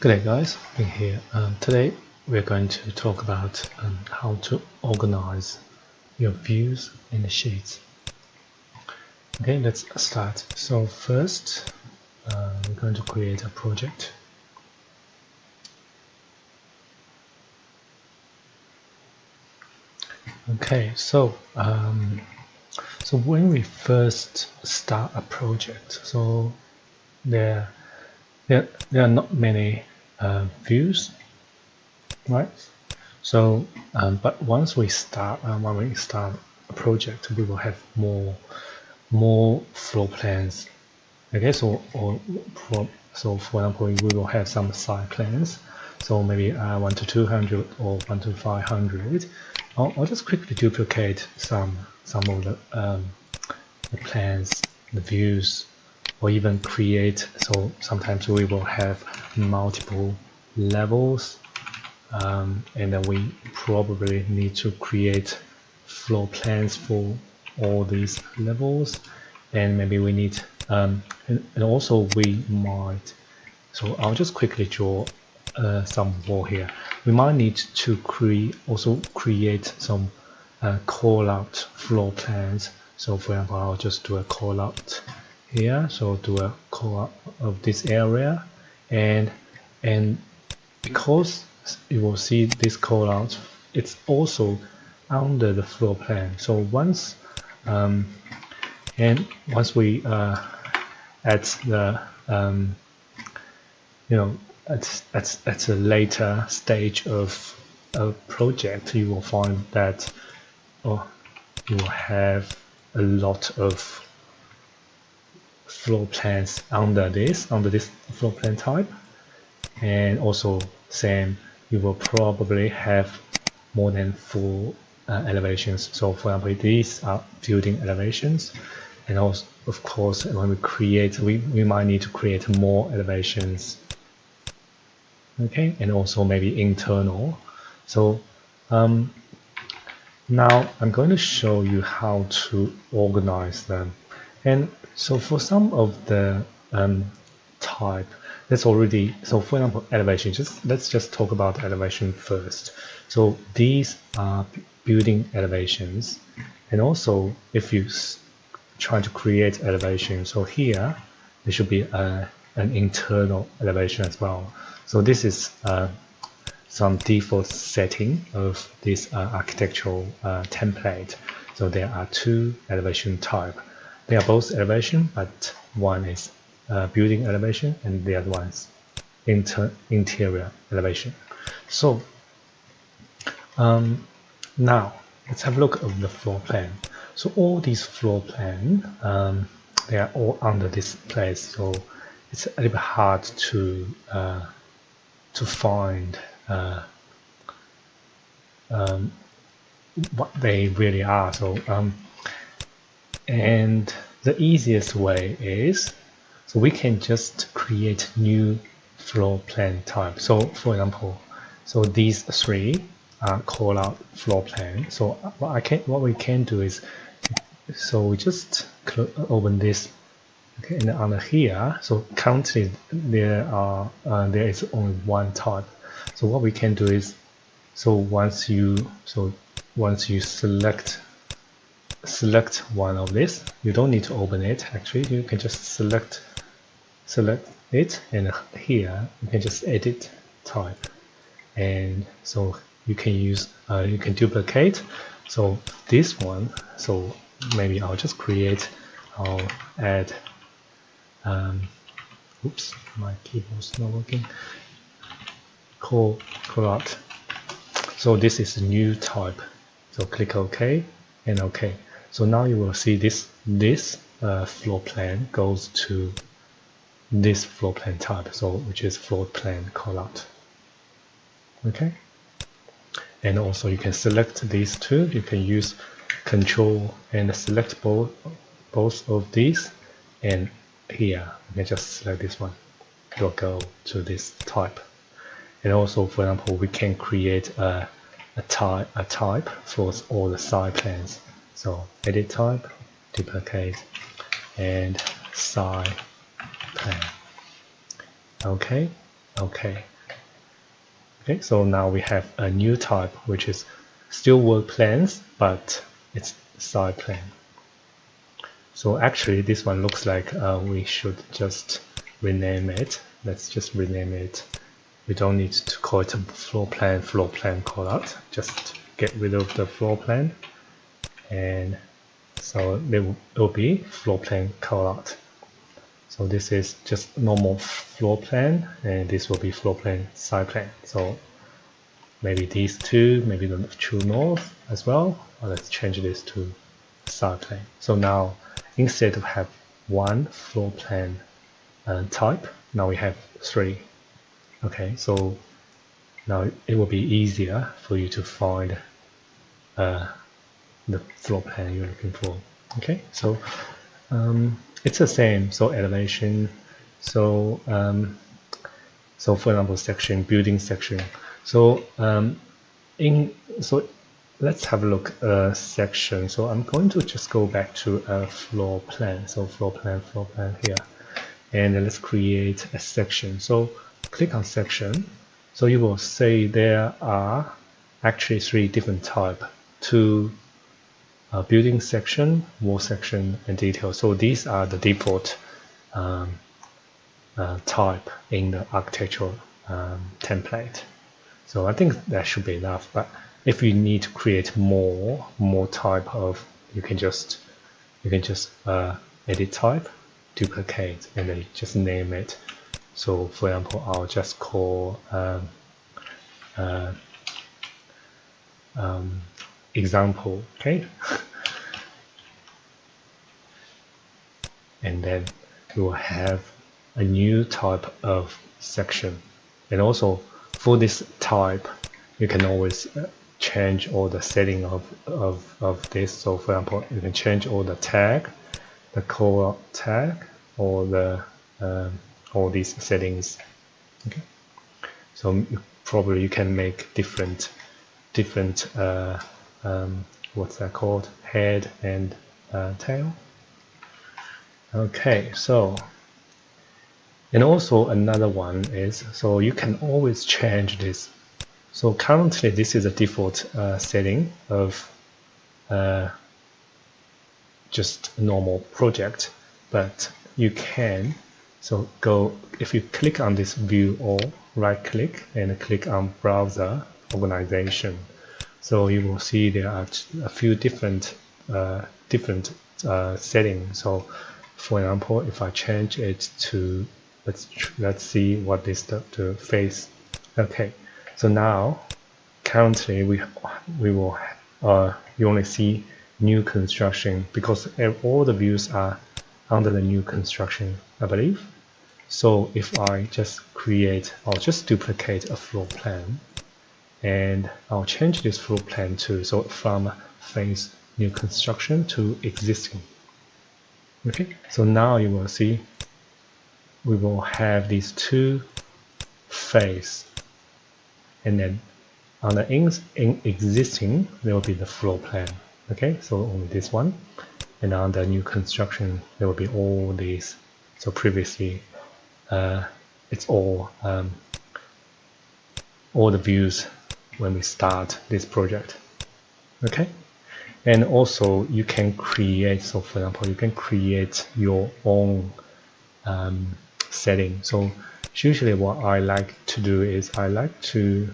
Good day guys, being here. Today we're going to talk about how to organize your views in the sheets. Okay, let's start. So first we're going to create a project. Okay, so when we first start a project, so there are not many views, right? So, but once we start, when we start a project, we will have more floor plans. Okay, so for example, we will have some side plans. So maybe 1 to 200 or 1 to 500. I'll just quickly duplicate some of the plans, the views, or even create. So sometimes we will have multiple levels. And then we probably need to create floor plans for all these levels, and maybe we need and also we might, so I'll just quickly draw some wall here. We might need to create some call out floor plans. So for example, I'll just do a call out here, so do a call out of this area, and because you will see this call out, it's also under the floor plan. So once we at the at a later stage of a project, you will find that you will have a lot of floor plans under this floor plan type. And also same, you will probably have more than 4 elevations. So for example, these are building elevations, and also of course when we create, we might need to create more elevations. Okay, and also maybe internal. So now I'm going to show you how to organize them. And so for some of the type, that's already, so for example, elevation, let's just talk about elevation first. So these are building elevations, and also if you try to create elevation, so here there should be an internal elevation as well. So this is some default setting of this architectural template. So there are 2 elevation type. They are both elevation, but one is building elevation and the other one is interior elevation. So now let's have a look at the floor plan. So all these floor plan, they are all under this place. So it's a little bit hard to find what they really are. So and the easiest way is, so we can just create new floor plan type. So for example, so these 3 are call out floor plan. So what we can do is, so we just open this. Okay, and under here, so currently there is only 1 type. So what we can do is, so once you select one of this, you don't need to open it. Actually, you can just select it, and here you can just edit type, and so you can use you can duplicate. So this one, so maybe I'll just I'll add oops, my keyboard's not working. Call out. So this is a new type. So click OK and OK. So now you will see this floor plan goes to this floor plan type, so which is floor plan callout. Okay. And also you can select these 2. You can use Control and select both of these, and here you can just select this one. It will go to this type. And also, for example, we can create a type for all the side plans. So edit type, duplicate, and side plan. Okay, Okay. Okay, so now we have a new type, which is still work plans, but it's side plan. So actually, this one looks like we should just rename it. Let's just rename it. We don't need to call it a floor plan callout. Just get rid of the floor plan, and so it will be floor plan callout. So this is just normal floor plan, and this will be floor plan side plan. So maybe these two, maybe the true north as well. Let's change this to side plan. So now instead of have one floor plan type, now we have three. Okay, so now it will be easier for you to find the floor plan you're looking for. Okay, so it's the same. So elevation. So so for example, section, building section. So so let's have a look section. So I'm going to just go back to a floor plan. So floor plan here, and let's create a section. So click on section. So you will see there are actually three different types: two building section, wall section, and detail. So these are the default type in the architectural template. So I think that should be enough. But if you need to create more type of, you can just edit type, duplicate, and then just name it. So for example, I'll just call example, okay? And then we will have a new type of section. And also for this type, you can always change all the setting of this. So for example, you can change all the tag, the core tag, or the all these settings. Okay. So probably you can make different what's that called, head and tail. Okay, so and also another one is, so you can always change this. So currently this is a default setting of just a normal project, but you can go, if you click on this view, or right click and click on browser organization. So you will see there are a few different settings. So for example, if I change it to, let's see what is the face. Okay, so now currently we will you only see new construction because all the views are under the new construction, I believe. So if I just I'll just duplicate a floor plan, and I'll change this floor plan to, so from phase new construction to existing. Okay, so now you will see we will have these two phase, and then on the in existing there will be the floor plan. Okay, so only this one, and on the new construction there will be all these. So previously it's all the views when we start this project. Okay, and also you can create, so for example, you can create your own setting. So usually what I like to do is I like to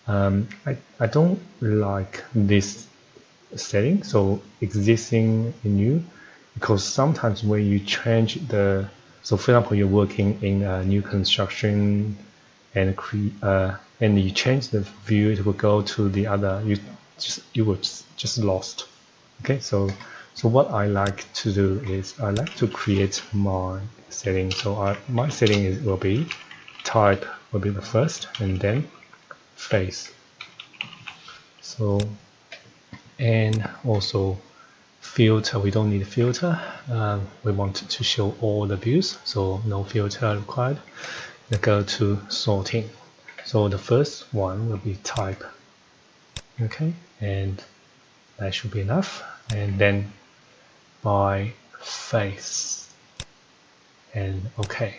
I don't like this setting, so existing and new, because sometimes when you change the, so for example, you're working in a new construction and you change the view, it will go to the other, you will just lost. Okay, so what I like to do is I like to create my setting. So my setting will be type will be the first, and then face. So, and also filter, we don't need a filter. We want to show all the views, so no filter required. Then go to sorting. So the first one will be type. Okay, and that should be enough. And then by face, and okay.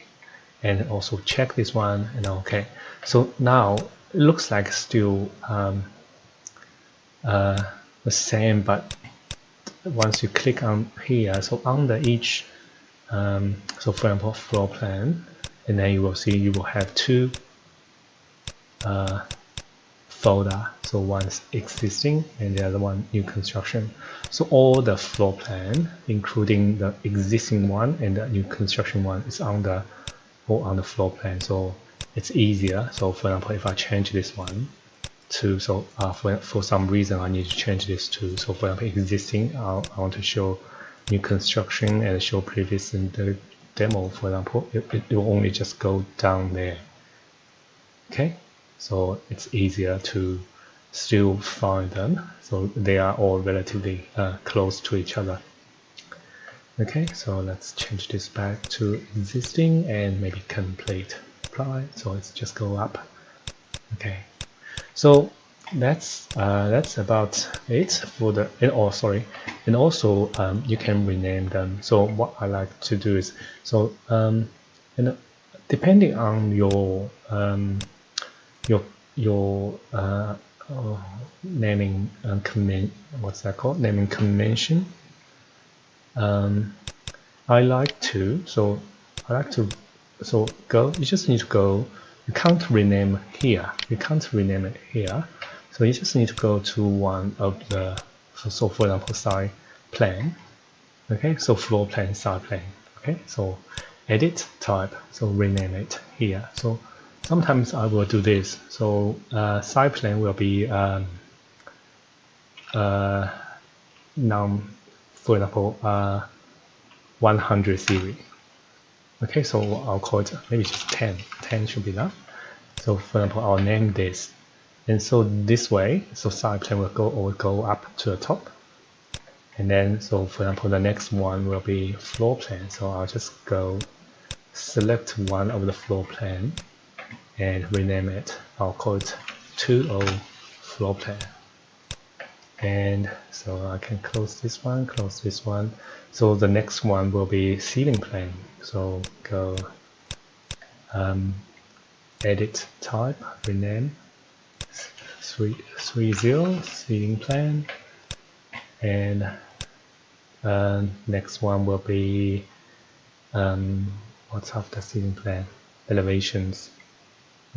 and also check this one, and okay. So now it looks like still the same, but once you click on here, so under each so for example floor plan, and then you will see you will have two folder. So one's existing and the other one new construction. So all the floor plan, including the existing one and the new construction one, is on the floor plan. So it's easier. So for example, if I change this one to, so for some reason I need to change this to, so for example existing, I want to show new construction and show previous in the demo, for example, it will only just go down there. Okay, so it's easier to still find them, so they are all relatively close to each other. Okay, so let's change this back to existing and maybe complete apply, so let's just go up. Okay, so that's about it for the, and also you can rename them. So what I like to do is, so depending on your naming what's that called, naming convention. I like to go, you just need to go, you can't rename here, so you just need to go to one of the, so for example side plan. Okay, so floor plan, side plan. Okay, so edit type, so rename it here. So sometimes I will do this. So side plan will be for example 100 series. Okay, so I'll call it maybe just 10. 10 should be enough. So for example, I'll name this, and so this way, so side plan will go up to the top. And then, so for example, the next one will be floor plan. So I'll just go select one of the floor plan and rename it. I'll call it 20 floor plan. And so I can close this one. So the next one will be ceiling plan. So go edit type, rename 30 ceiling plan. And next one will be what's after ceiling plan? Elevations.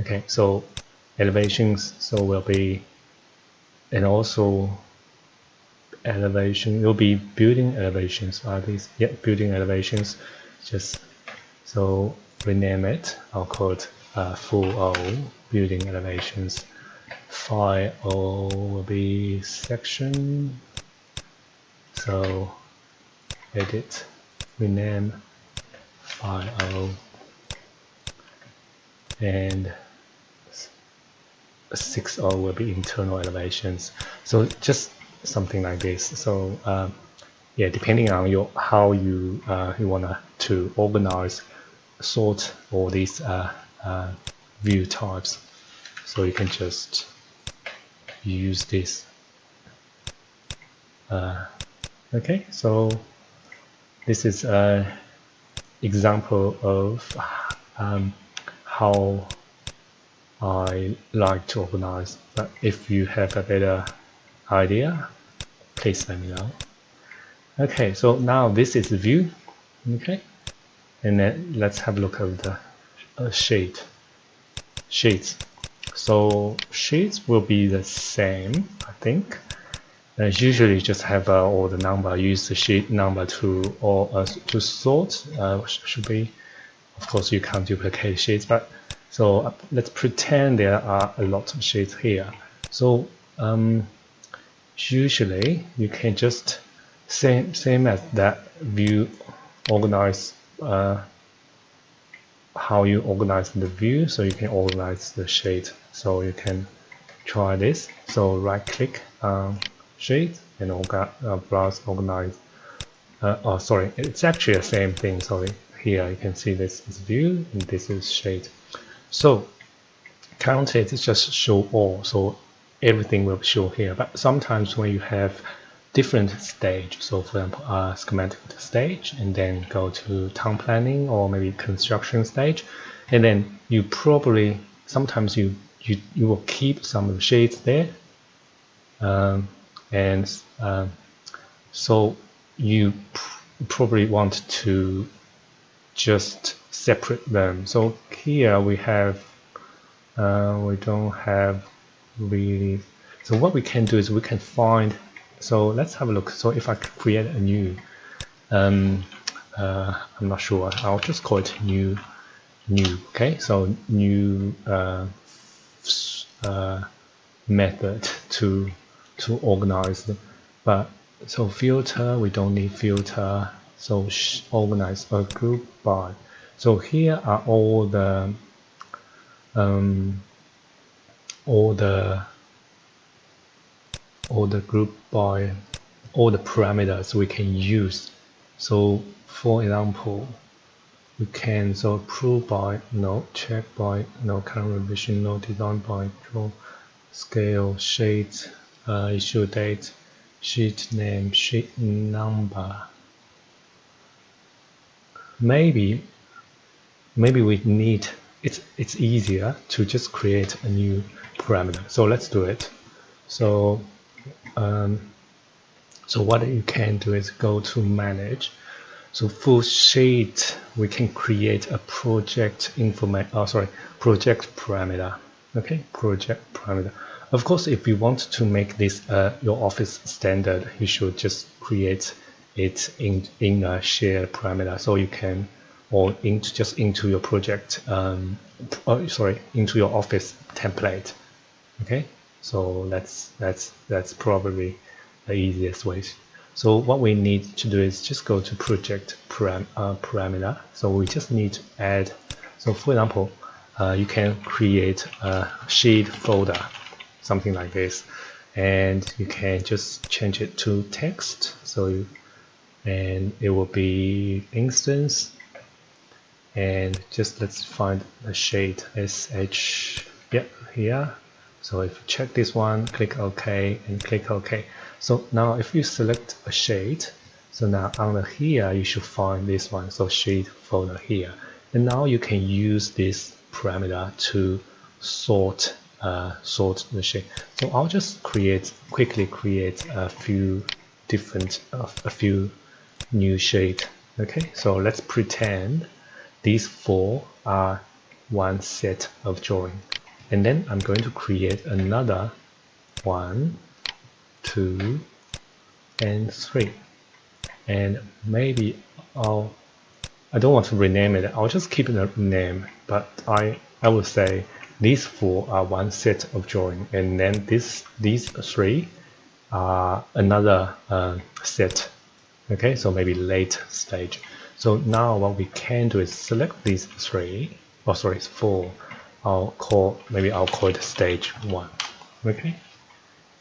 Okay, so elevations, so will be, and also elevation will be building elevations. Are these? Yeah, building elevations. Just so rename it. I'll call it full O, building elevations. 5 O will be section. So edit, rename 5O, and 6O will be internal elevations. So just something like this. So yeah, depending on how you want to organize, sort all these view types, so you can just use this. Okay, so this is an example of how I like to organize, but if you have a better idea, please let me know. Okay, so now this is the view. Okay, and then let's have a look at the sheets. So sheets will be the same, I think. Usually just have all the number, use the sheet number to sort, should be. Of course you can't duplicate sheets, but so let's pretend there are a lot of sheets here. So usually you can just same as that view, organize how you organize the view, so you can organize the sheet. So you can try this. So right click sheet and browse organize. Oh, sorry, it's actually the same thing. Sorry, here you can see this is view and this is sheet. So count it is just show all, so everything will show here. But sometimes when you have different stage. So for example, schematic stage, and then go to town planning or maybe construction stage, and then you probably sometimes you will keep some of the shades there, and so you probably want to just separate them. So here we have we don't have really. So what we can do is we can find. So let's have a look. So if I create a new, I'm not sure. I'll just call it new. Okay. So new method to organize them. But so filter, we don't need filter. So organize a group by. So here are all the group by all the parameters we can use. So for example, we can so approve by, no, check by, no, current revision, no, design by, draw, scale, shade, issue date, sheet name, sheet number. Maybe we need, it's easier to just create a new parameter. So let's do it. So so what you can do is go to manage. So for sheet, we can create a project project parameter. Okay, project parameter. Of course, if you want to make this your office standard, you should just create it in a shared parameter. So you can, or into your project, into your office template. Okay, so that's probably the easiest way. So what we need to do is just go to project parameter. So we just need to add. So for example, you can create a sheet folder, something like this, and you can just change it to text. So and it will be instance, and just let's find the shade sh. Yep, here. So if you check this one, click OK and click OK. So now if you select a shade, so now under here you should find this one, so shade folder here. And now you can use this parameter to sort the shade. So I'll just quickly create a few new shade. Okay, so let's pretend these four are one set of drawing. And then I'm going to create another 1, 2, and 3. And maybe I don't want to rename it. I'll just keep the name, but I would say these four are one set of drawing, and then these 3 are another set. Okay, so maybe late stage. So now what we can do is select these 4. I'll call it stage 1. Okay,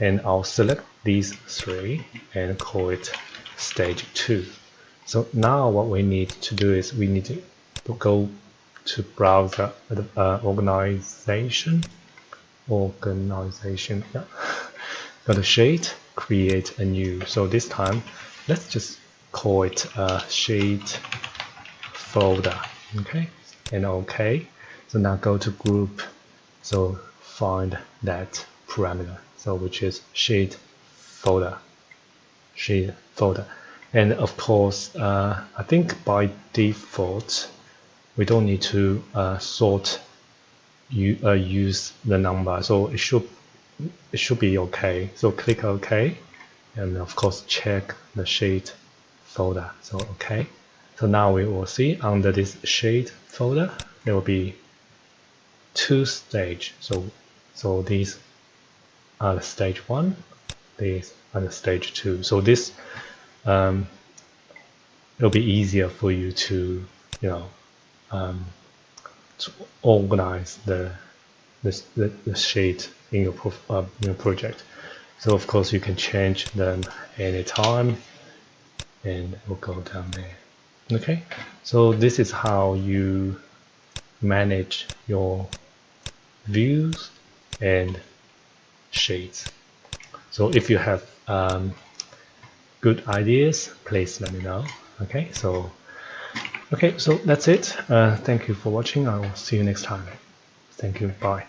and I'll select these 3 and call it stage 2. So now what we need to do is we need to go to browser organization. Yeah. Go to shade, create a new. So this time let's just call it shade folder. Okay, and OK. So now go to group. So find that parameter. So which is shade folder. And of course, I think by default we don't need to use the number. So it should be okay. So click OK, and of course check the shade folder. So OK. So now we will see under this shade folder there will be 2 stages. So these are the stage 1, these are the stage 2. So this it'll be easier for you to to organize the shade in your project. So of course you can change them anytime, and it will go down there. Okay, so this is how you manage your views and shades. So if you have good ideas, please let me know. Okay, so that's it. Thank you for watching. I will see you next time. Thank you. Bye.